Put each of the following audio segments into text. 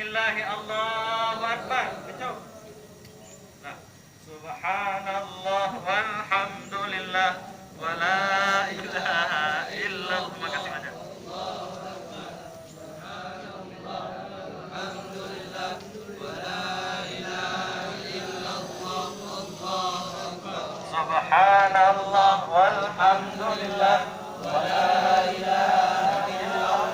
lillahi Allahu akbar. Kecok. Nah, subhanallah walhamdulillah wala ilaha illallah. Terima kasih banyak. Subhanallah walhamdulillah wala ilaha illallah.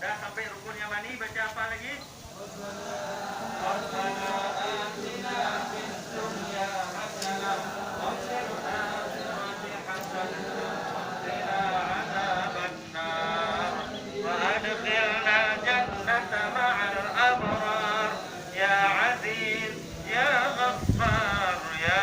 Dah sampai rukun yang mana? Baca apa lagi?